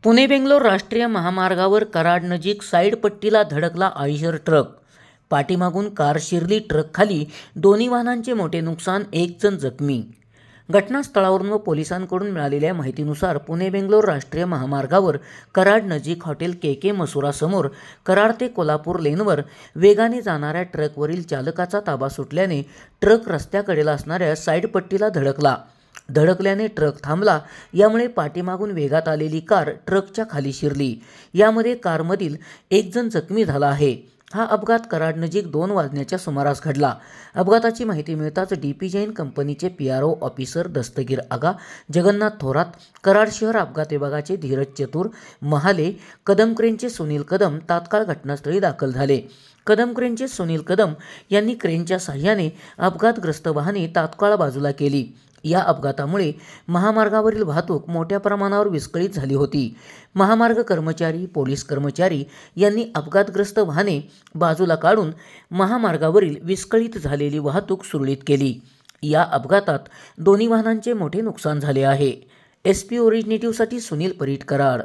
पुणे बेंगलोर राष्ट्रीय महामार्गावर कराड नजीक साईड पट्टीला धडकला आयशर ट्रक. पाठीमागून कार शिरली ट्रकखाली. दोन्ही वाहनांचे मोठे नुकसान, एक जण जखमी. घटनास्थळावरून व पोलिसांकडून मिळालेल्या माहितीनुसार पुणे बेंगलोर राष्ट्रीय महामार्गावर कराड नजीक हॉटेल के मसुरा समोर कराड ते कोल्हापूर लेनवर वेगाने जाणाऱ्या ट्रकवरील चालकाचा ताबा सुटल्याने ट्रक रस्त्याकडेला असणाऱ्या साईड पट्टीला धडकल्याने ट्रक थांबला. यामुळे पाठीमागून वेगात आलेली कार ट्रकच्या खाली शिरली. यामध्ये कारमधील एक जण जखमी झाला आहे. हा अपघात कराड नजीक 2 वाजण्याच्या सुमारास घडला. अपघाताची माहिती मिळताच डीपी जैन कंपनीचे PRO ऑफिसर दस्तगीर आगा, जगन्नाथ थोरात, कराड शहर अपघात विभागाचे धीरज चतुर, महाले, कदम क्रेनचे सुनील कदम तात्काळ घटनास्थळी दाखल झाले. कदम क्रेनचे सुनील कदम यांनी क्रेनच्या साहाय्याने अपघातग्रस्त वाहने तात्काळ बाजूला केली. या अपघातामुळे महामार्गावरील वाहतूक मोठ्या प्रमाणावर विस्कळीत झाली होती. महामार्ग कर्मचारी, पोलीस कर्मचारी यांनी अपघातग्रस्त वाहने बाजूला काढून महामार्गावरील विस्कळीत झालेली वाहतूक सुरळीत केली. या अपघातात दोन्ही वाहनांचे मोठे नुकसान झाले आहे. SP ओरिजिनेटिव्हसाठी सुनील परीट, कराड.